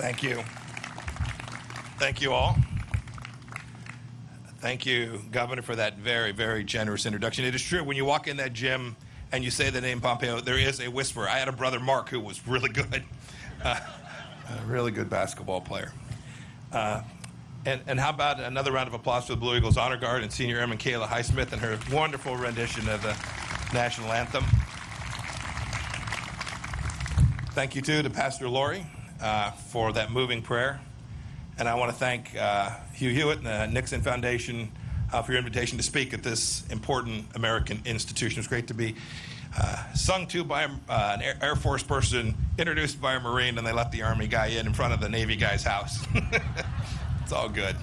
Thank you. Thank you all. Thank you, Governor, for that very, very generous introduction. It is true, when you walk in that gym and you say the name Pompeo, there is a whisper. I had a brother, Mark, who was really good, a really good basketball player. And how about another round of applause for the Blue Eagles Honor Guard and Senior Airman Kayla Highsmith and her wonderful rendition of the national anthem. Thank you, too, to Pastor Lori for that moving prayer. And I want to thank Hugh Hewitt and the Nixon Foundation for your invitation to speak at this important American institution. It's great to be sung to by an Air Force person, introduced by a Marine, and they let the Army guy in front of the Navy guy's house. It's all good.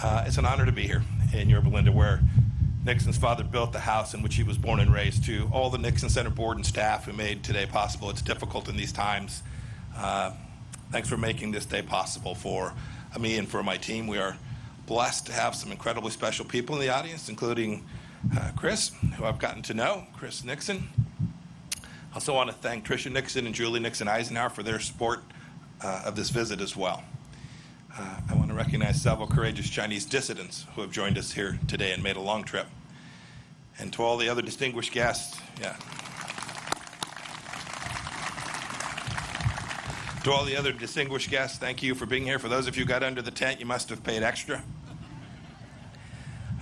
It's an honor to be here in Yorba Linda, where Nixon's father built the house in which he was born and raised. To all the Nixon Center board and staff who made today possible. It's difficult in these times. Thanks for making this day possible for me and for my team. We are blessed to have some incredibly special people in the audience, including Chris, who I've gotten to know, Chris Nixon. I also want to thank Tricia Nixon and Julie Nixon Eisenhower for their support of this visit as well. I want to recognize several courageous Chinese dissidents who have joined us here today and made a long trip. And to all the other distinguished guests, To all the other distinguished guests, thank you for being here. For those of you who got under the tent, you must have paid extra.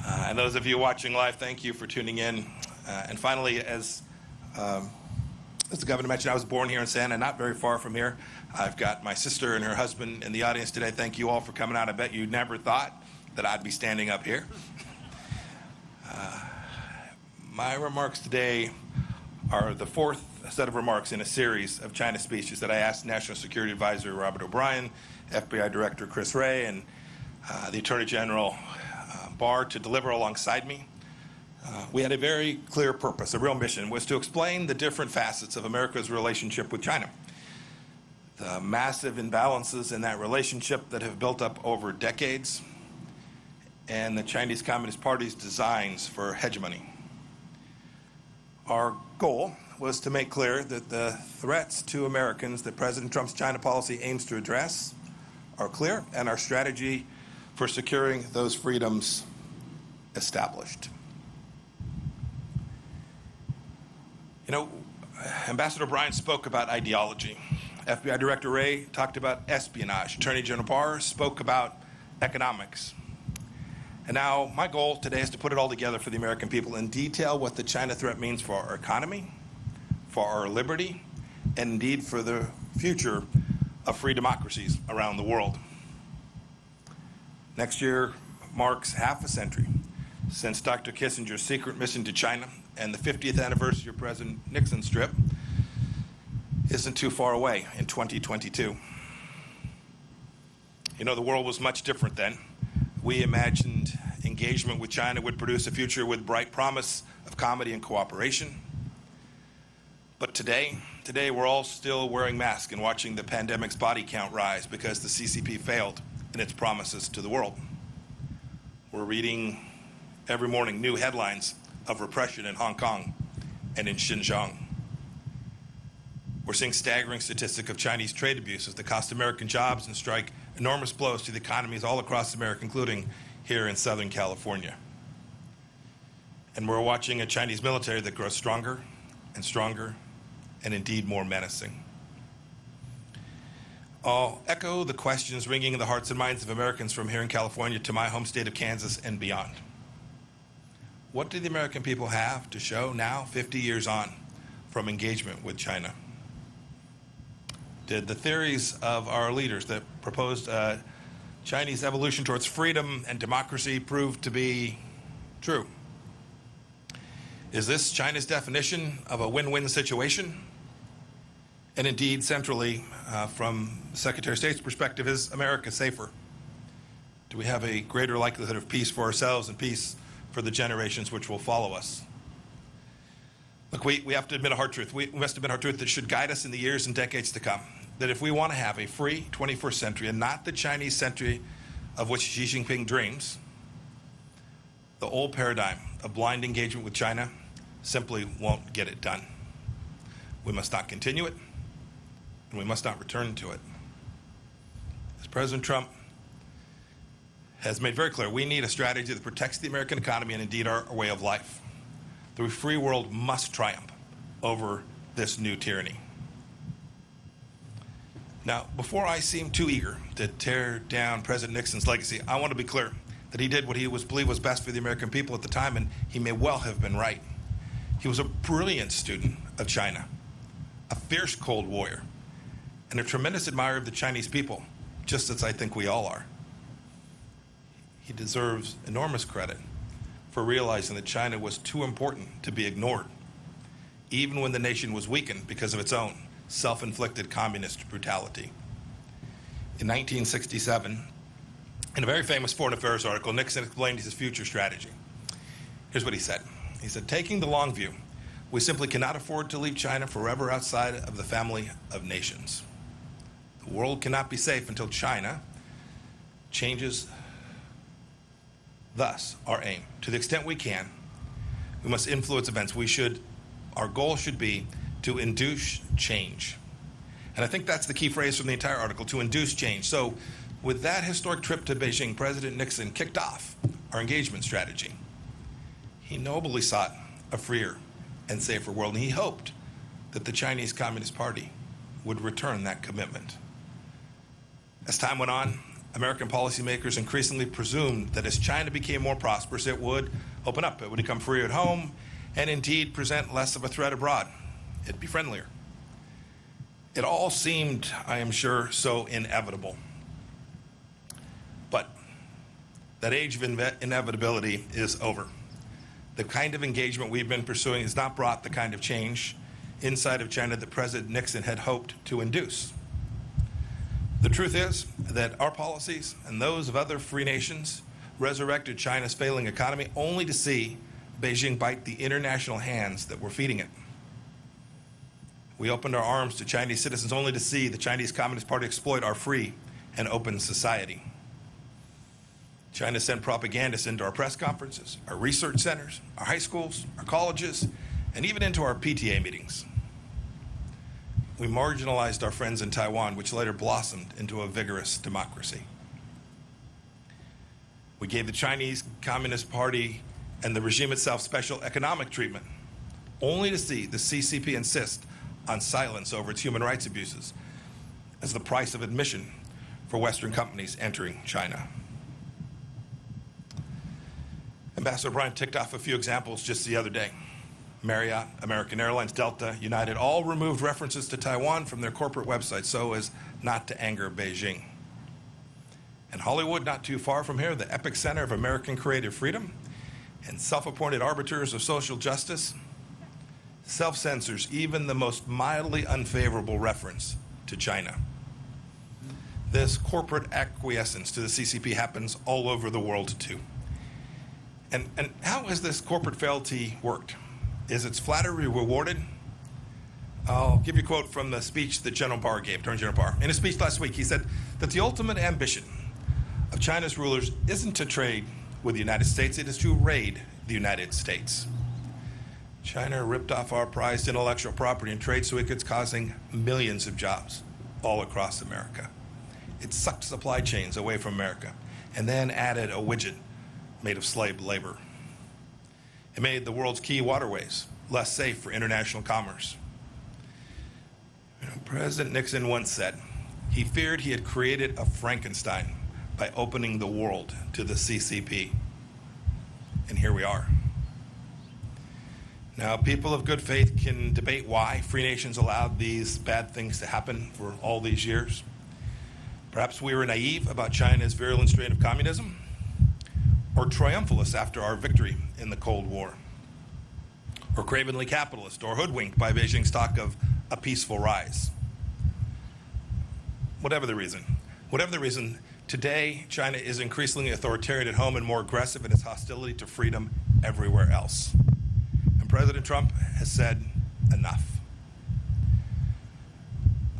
And those of you watching live, thank you for tuning in. And finally, as the governor mentioned, I was born here in Santa, not very far from here. I've got my sister and her husband in the audience today. Thank you all for coming out. I bet you never thought that I'd be standing up here. My remarks today are the fourth set of remarks in a series of China speeches that I asked National Security Advisor Robert O'Brien, FBI Director Chris Wray, and the Attorney General Barr to deliver alongside me. We had a very clear purpose, a real mission, was to explain the different facets of America's relationship with China. The massive imbalances in that relationship that have built up over decades, and the Chinese Communist Party's designs for hegemony. Our goal was to make clear that the threats to Americans that President Trump's China policy aims to address are clear, and our strategy for securing those freedoms established. You know, Ambassador O'Brien spoke about ideology. FBI Director Wray talked about espionage. Attorney General Barr spoke about economics. And now my goal today is to put it all together for the American people and detail what the China threat means for our economy, for our liberty, and indeed for the future of free democracies around the world. Next year marks half a century since Dr. Kissinger's secret mission to China, and the 50th anniversary of President Nixon's trip isn't too far away in 2022. You know, the world was much different then. We imagined engagement with China would produce a future with bright promise of comedy and cooperation. But today we're all still wearing masks and watching the pandemic's body count rise because the CCP failed in its promises to the world. We're reading every morning new headlines of repression in Hong Kong and in Xinjiang. We're seeing staggering statistics of Chinese trade abuses that cost American jobs and strike enormous blows to the economies all across America, including here in Southern California. And we're watching a Chinese military that grows stronger and stronger and indeed more menacing. I'll echo the questions ringing in the hearts and minds of Americans from here in California to my home state of Kansas and beyond. What do the American people have to show now, 50 years on, from engagement with China? Did the theories of our leaders that proposed Chinese evolution towards freedom and democracy prove to be true? Is this China's definition of a win-win situation? And indeed, centrally, from the Secretary of State's perspective, is America safer? Do we have a greater likelihood of peace for ourselves and peace for the generations which will follow us? Look, we have to admit a hard truth. We must admit a hard truth that should guide us in the years and decades to come. That if we want to have a free 21st century and not the Chinese century of which Xi Jinping dreams, the old paradigm of blind engagement with China simply won't get it done. We must not continue it, and we must not return to it. President Trump has made very clear we need a strategy that protects the American economy and indeed our way of life. The free world must triumph over this new tyranny. Now, before I seem too eager to tear down President Nixon's legacy, I want to be clear that he did what he believed was best for the American people at the time, and he may well have been right. He was a brilliant student of China, a fierce Cold Warrior, and a tremendous admirer of the Chinese people, just as I think we all are. He deserves enormous credit for realizing that China was too important to be ignored, even when the nation was weakened because of its own self-inflicted communist brutality. In 1967, in a very famous Foreign Affairs article, Nixon explained his future strategy. Here's what he said. He said, taking the long view, we simply cannot afford to leave China forever outside of the family of nations. The world cannot be safe until China changes. Thus, our aim, to the extent we can, we must influence events. Our goal should be to induce change. And I think that's the key phrase from the entire article, to induce change. So with that historic trip to Beijing, President Nixon kicked off our engagement strategy. He nobly sought a freer and safer world, and he hoped that the Chinese Communist Party would return that commitment. As time went on, American policymakers increasingly presumed that as China became more prosperous, it would open up, it would become freer at home, and indeed present less of a threat abroad. It'd be friendlier. It all seemed, I am sure, so inevitable. But that age of inevitability is over. The kind of engagement we've been pursuing has not brought the kind of change inside of China that President Nixon had hoped to induce. The truth is that our policies and those of other free nations resurrected China's failing economy only to see Beijing bite the international hands that were feeding it. We opened our arms to Chinese citizens only to see the Chinese Communist Party exploit our free and open society. China sent propagandists into our press conferences, our research centers, our high schools, our colleges, and even into our PTA meetings. We marginalized our friends in Taiwan, which later blossomed into a vigorous democracy. We gave the Chinese Communist Party and the regime itself special economic treatment, only to see the CCP insist on silence over its human rights abuses as the price of admission for Western companies entering China. Ambassador Bryant ticked off a few examples just the other day. Marriott, American Airlines, Delta, United all removed references to Taiwan from their corporate websites so as not to anger Beijing. And Hollywood, not too far from here, the epicenter of American creative freedom and self-appointed arbiters of social justice, self-censors even the most mildly unfavorable reference to China. This corporate acquiescence to the CCP happens all over the world too. And how has this corporate fealty worked? Is its flattery rewarded? I'll give you a quote from the speech that General Barr gave, Attorney General Barr. In a speech last week, he said that the ultimate ambition of China's rulers isn't to trade with the United States, it is to raid the United States. China ripped off our prized intellectual property and trade secrets, causing millions of jobs all across America. It sucked supply chains away from America and then added a widget made of slave labor. It made the world's key waterways less safe for international commerce. President Nixon once said he feared he had created a Frankenstein by opening the world to the CCP. And here we are. Now, people of good faith can debate why free nations allowed these bad things to happen for all these years. Perhaps we were naive about China's virulent strain of communism, or triumphalist after our victory in the Cold War, or cravenly capitalist, or hoodwinked by Beijing's talk of a peaceful rise. Whatever the reason, today China is increasingly authoritarian at home and more aggressive in its hostility to freedom everywhere else. And President Trump has said enough.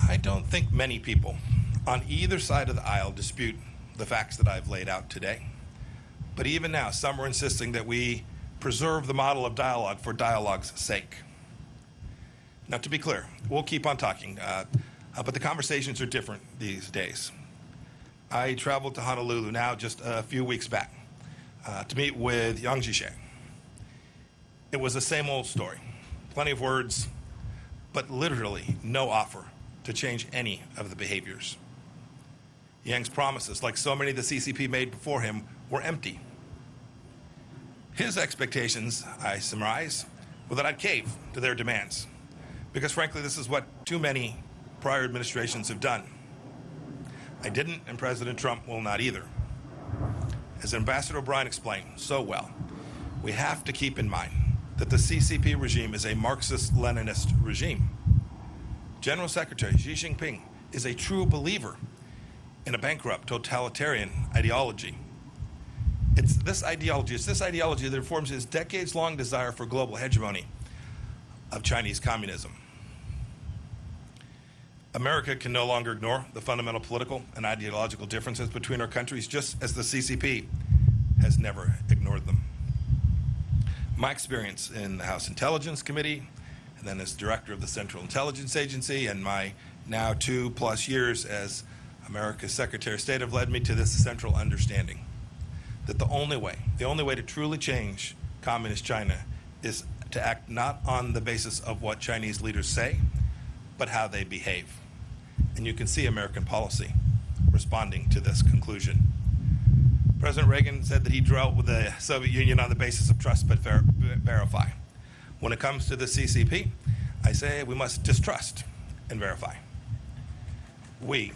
I don't think many people on either side of the aisle dispute the facts that I've laid out today. But even now, some are insisting that we preserve the model of dialogue for dialogue's sake. Now, to be clear, we'll keep on talking, but the conversations are different these days. I traveled to Honolulu now just a few weeks back to meet with Yang Jishe. It was the same old story. Plenty of words, but literally no offer to change any of the behaviors. Yang's promises, like so many the CCP made before him, were empty. His expectations, I surmise, were that I'd cave to their demands, because frankly, this is what too many prior administrations have done. I didn't, and President Trump will not either. As Ambassador O'Brien explained so well, we have to keep in mind that the CCP regime is a Marxist-Leninist regime. General Secretary Xi Jinping is a true believer in a bankrupt totalitarian ideology. It's this ideology that informs his decades-long desire for global hegemony of Chinese communism. America can no longer ignore the fundamental political and ideological differences between our countries, just as the CCP has never ignored them. My experience in the House Intelligence Committee, and then as director of the Central Intelligence Agency, and my now 2+ years as America's Secretary of State have led me to this central understanding that the only way to truly change communist China is to act not on the basis of what Chinese leaders say, but how they behave. And you can see American policy responding to this conclusion. President Reagan said that he dealt with the Soviet Union on the basis of trust but verify. When it comes to the CCP, I say we must distrust and verify. We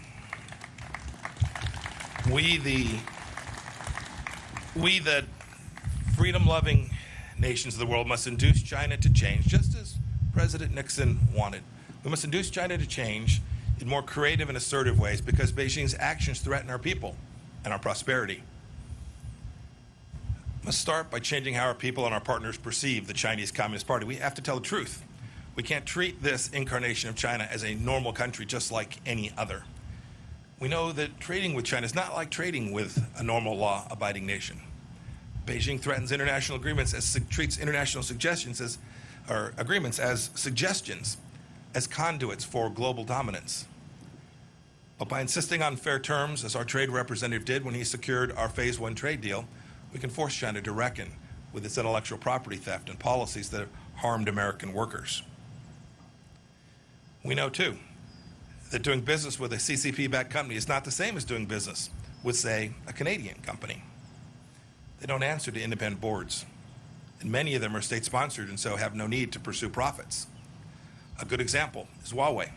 the freedom-loving nations of the world must induce China to change, just as President Nixon wanted. We must induce China to change in more creative and assertive ways because Beijing's actions threaten our people and our prosperity. We must start by changing how our people and our partners perceive the Chinese Communist Party. We have to tell the truth. We can't treat this incarnation of China as a normal country just like any other. We know that trading with China is not like trading with a normal law-abiding nation. Beijing threatens international agreements treats international agreements as suggestions, as conduits for global dominance. But by insisting on fair terms, as our trade representative did when he secured our Phase 1 trade deal, we can force China to reckon with its intellectual property theft and policies that have harmed American workers. We know, too, that doing business with a CCP-backed company is not the same as doing business with, say, a Canadian company. They don't answer to independent boards, and many of them are state-sponsored and so have no need to pursue profits. A good example is Huawei.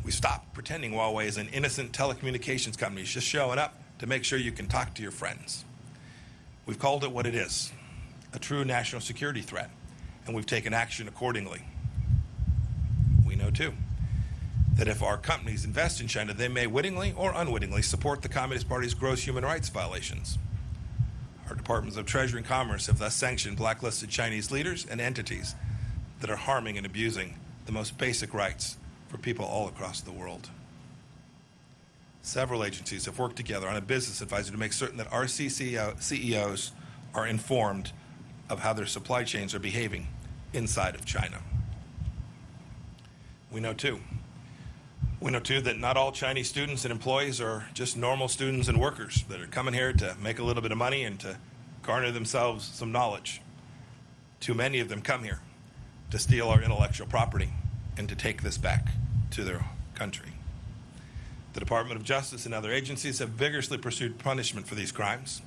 We stopped pretending Huawei is an innocent telecommunications company just showing up to make sure you can talk to your friends. We've called it what it is, a true national security threat, and we've taken action accordingly. We know, too, that if our companies invest in China, they may wittingly or unwittingly support the Communist Party's gross human rights violations. Our Departments of Treasury and Commerce have thus sanctioned blacklisted Chinese leaders and entities that are harming and abusing the most basic rights for people all across the world. Several agencies have worked together on a business advisor to make certain that our CEOs are informed of how their supply chains are behaving inside of China. We know, too, that not all Chinese students and employees are just normal students and workers that are coming here to make a little bit of money and to garner themselves some knowledge. Too many of them come here to steal our intellectual property and to take this back to their country. The Department of Justice and other agencies have vigorously pursued punishment for these crimes.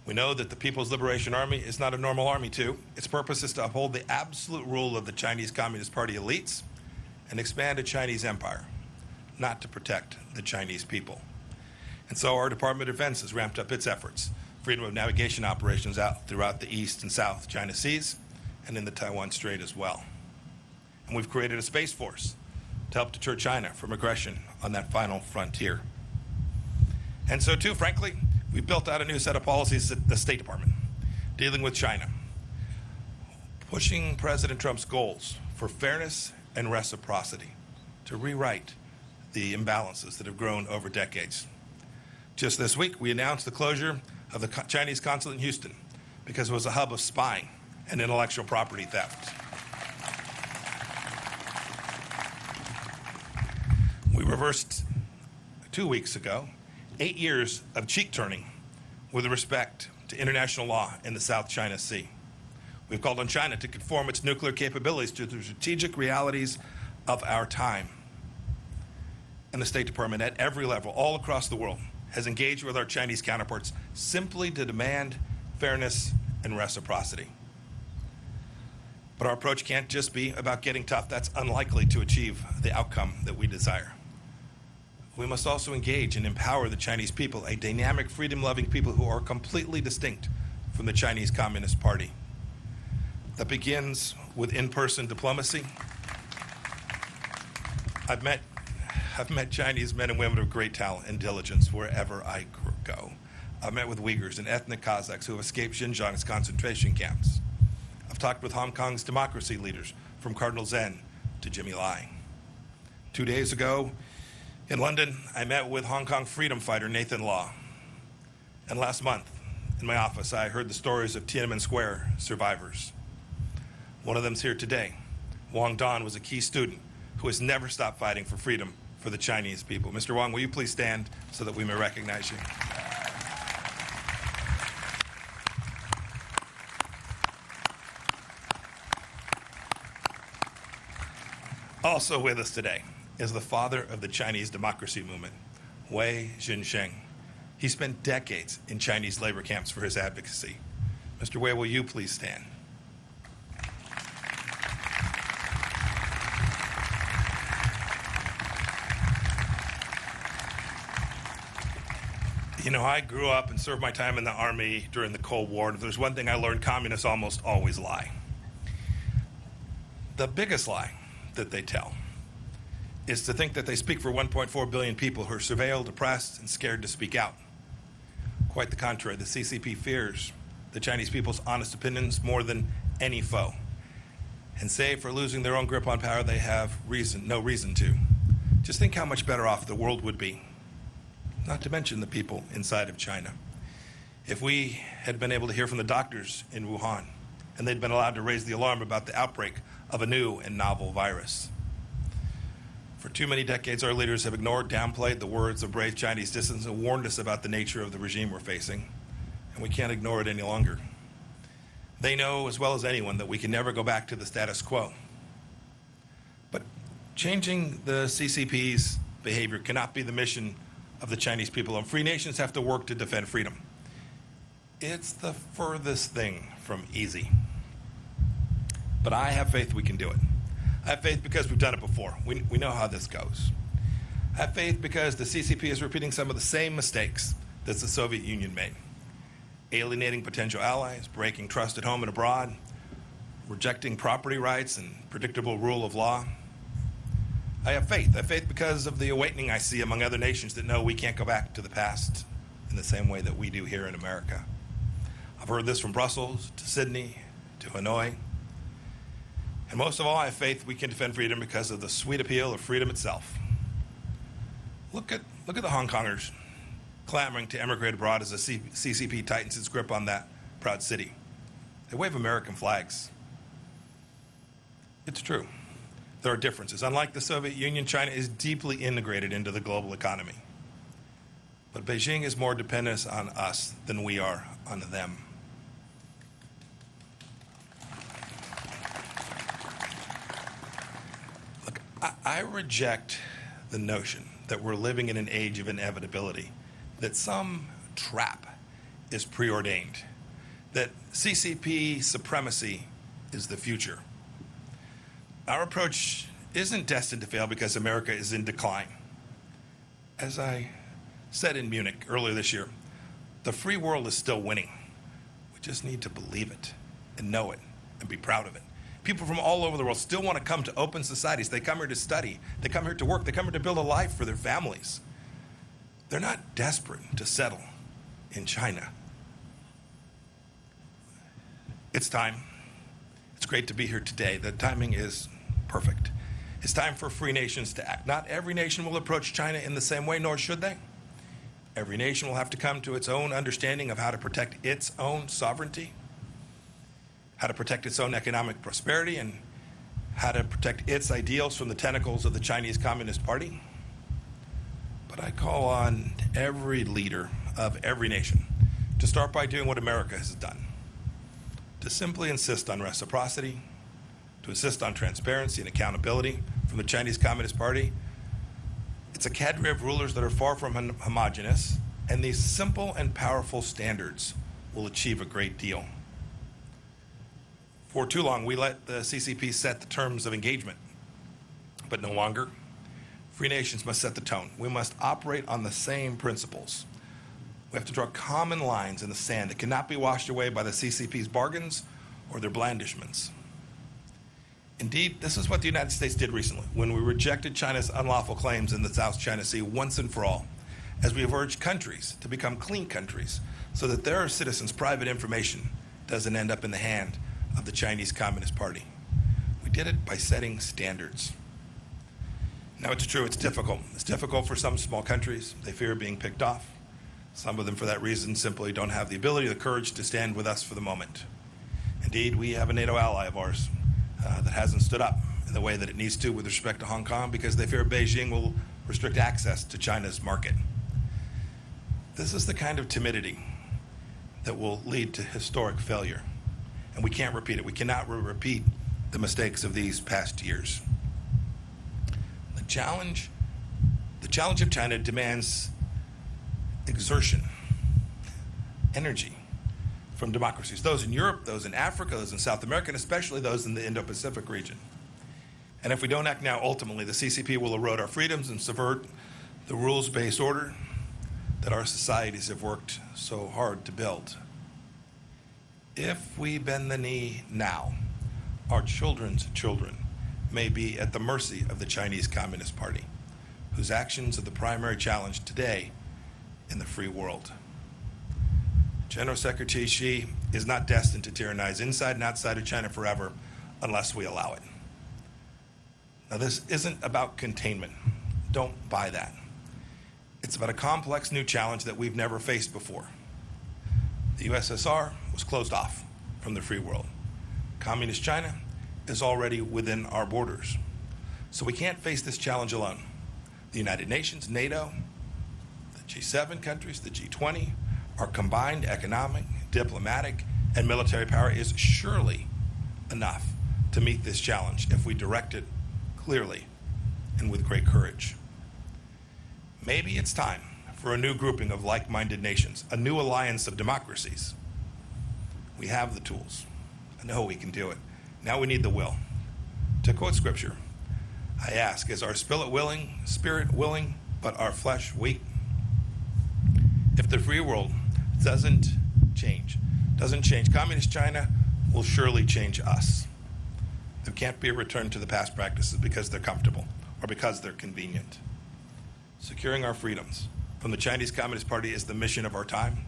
We know that the People's Liberation Army is not a normal army, too. Its purpose is to uphold the absolute rule of the Chinese Communist Party elites and expand a Chinese empire, not to protect the Chinese people. And so our Department of Defense has ramped up its efforts, freedom of navigation operations out throughout the East and South China Seas and in the Taiwan Strait as well. And we've created a space force to help deter China from aggression on that final frontier. And so, too, frankly, we've built out a new set of policies at the State Department dealing with China, pushing President Trump's goals for fairness and reciprocity to rewrite the imbalances that have grown over decades. Just this week, we announced the closure of the Chinese consulate in Houston because it was a hub of spying and intellectual property theft. We reversed 2 weeks ago 8 years of cheek turning with respect to international law in the South China Sea. We've called on China to conform its nuclear capabilities to the strategic realities of our time. And the State Department at every level, all across the world, has engaged with our Chinese counterparts simply to demand fairness and reciprocity. But our approach can't just be about getting tough. That's unlikely to achieve the outcome that we desire. We must also engage and empower the Chinese people, a dynamic, freedom-loving people who are completely distinct from the Chinese Communist Party. That begins with in-person diplomacy. I've met Chinese men and women of great talent and diligence wherever I go. I've met with Uyghurs and ethnic Kazakhs who have escaped Xinjiang's concentration camps. I've talked with Hong Kong's democracy leaders, from Cardinal Zen to Jimmy Lai. 2 days ago in London, I met with Hong Kong freedom fighter Nathan Law. And last month, in my office, I heard the stories of Tiananmen Square survivors. One of them's here today. Wang Dan was a key student who has never stopped fighting for freedom for the Chinese people. Mr. Wang, will you please stand so that we may recognize you? Also with us today is the father of the Chinese democracy movement, Wei Jinsheng. He spent decades in Chinese labor camps for his advocacy. Mr. Wei, will you please stand? You know, I grew up and served my time in the Army during the Cold War, and if there's one thing I learned, communists almost always lie. The biggest lie that they tell is to think that they speak for 1.4 billion people who are surveilled, oppressed, and scared to speak out. Quite the contrary, the CCP fears the Chinese people's honest opinions more than any foe. And save for losing their own grip on power, they have no reason to. Just think how much better off the world would be, not to mention the people inside of China, if we had been able to hear from the doctors in Wuhan and they'd been allowed to raise the alarm about the outbreak of a new and novel virus. For too many decades, our leaders have ignored, downplayed the words of brave Chinese dissidents and warned us about the nature of the regime we're facing, and we can't ignore it any longer. They know as well as anyone that we can never go back to the status quo. But changing the CCP's behavior cannot be the mission of the Chinese people, and free nations have to work to defend freedom. It's the furthest thing from easy. But I have faith we can do it. I have faith because we've done it before. We know how this goes. I have faith because the CCP is repeating some of the same mistakes that the Soviet Union made. Alienating potential allies, breaking trust at home and abroad, rejecting property rights and predictable rule of law. I have faith because of the awakening I see among other nations that know we can't go back to the past in the same way that we do here in America. I've heard this from Brussels to Sydney to Hanoi. And most of all, I have faith we can defend freedom because of the sweet appeal of freedom itself. Look at the Hong Kongers clamoring to emigrate abroad as the CCP tightens its grip on that proud city. They wave American flags. It's true. There are differences. Unlike the Soviet Union, China is deeply integrated into the global economy. But Beijing is more dependent on us than we are on them. Look, I reject the notion that we're living in an age of inevitability, that some trap is preordained, that CCP supremacy is the future. Our approach isn't destined to fail because America is in decline. As I said in Munich earlier this year, the free world is still winning. We just need to believe it and know it and be proud of it. People from all over the world still want to come to open societies. They come here to study. They come here to work. They come here to build a life for their families. They're not desperate to settle in China. It's time. It's great to be here today. The timing is perfect. It's time for free nations to act. Not every nation will approach China in the same way, nor should they. Every nation will have to come to its own understanding of how to protect its own sovereignty, how to protect its own economic prosperity, and how to protect its ideals from the tentacles of the Chinese Communist Party. But I call on every leader of every nation to start by doing what America has done, to simply insist on reciprocity, to insist on transparency and accountability from the Chinese Communist Party. It's a cadre of rulers that are far from homogenous, and these simple and powerful standards will achieve a great deal. For too long, we let the CCP set the terms of engagement, but no longer. Free nations must set the tone. We must operate on the same principles. We have to draw common lines in the sand that cannot be washed away by the CCP's bargains or their blandishments. Indeed, this is what the United States did recently when we rejected China's unlawful claims in the South China Sea once and for all, as we have urged countries to become clean countries so that their citizens' private information doesn't end up in the hand of the Chinese Communist Party. We did it by setting standards. Now, it's true, it's difficult. It's difficult for some small countries. They fear being picked off. Some of them, for that reason, simply don't have the ability or the courage to stand with us for the moment. Indeed, we have a NATO ally of ours that hasn't stood up in the way that it needs to with respect to Hong Kong because they fear Beijing will restrict access to China's market. This is the kind of timidity that will lead to historic failure. And we can't repeat it. We cannot repeat the mistakes of these past years. The challenge of China demands exertion, energy from democracies, those in Europe, those in Africa, those in South America, and especially those in the Indo-Pacific region. And if we don't act now, ultimately, the CCP will erode our freedoms and subvert the rules-based order that our societies have worked so hard to build. If we bend the knee now, our children's children may be at the mercy of the Chinese Communist Party, whose actions are the primary challenge today in the free world. General Secretary Xi is not destined to tyrannize inside and outside of China forever unless we allow it. Now, this isn't about containment. Don't buy that. It's about a complex new challenge that we've never faced before. The USSR was closed off from the free world. Communist China is already within our borders. So we can't face this challenge alone. The United Nations, NATO, the G7 countries, the G20, our combined economic, diplomatic, and military power is surely enough to meet this challenge if we direct it clearly and with great courage. Maybe it's time for a new grouping of like-minded nations, a new alliance of democracies. We have the tools. I know we can do it. Now we need the will. To quote scripture, I ask, is our spirit willing, but our flesh weak? If the free world doesn't change, Communist China will surely change us. There can't be a return to the past practices because they're comfortable or because they're convenient. Securing our freedoms from the Chinese Communist Party is the mission of our time,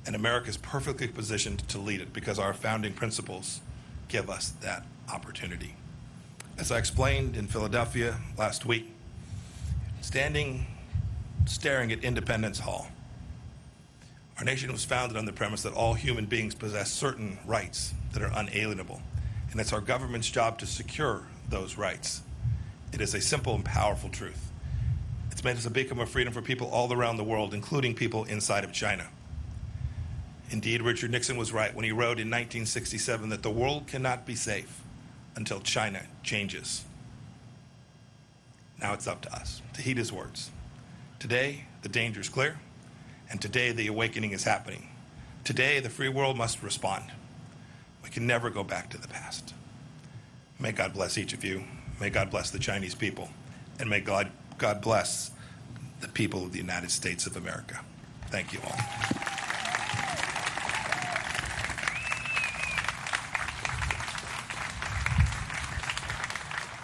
and America is perfectly positioned to lead it because our founding principles give us that opportunity. As I explained in Philadelphia last week, staring at Independence Hall, our nation was founded on the premise that all human beings possess certain rights that are unalienable, and it's our government's job to secure those rights. It is a simple and powerful truth. It's made us a beacon of freedom for people all around the world, including people inside of China. Indeed, Richard Nixon was right when he wrote in 1967 that the world cannot be safe until China changes. Now it's up to us to heed his words. Today, the danger is clear, and today the awakening is happening. Today, the free world must respond. We can never go back to the past. May God bless each of you. May God bless the Chinese people. And may God bless the people of the United States of America. Thank you all.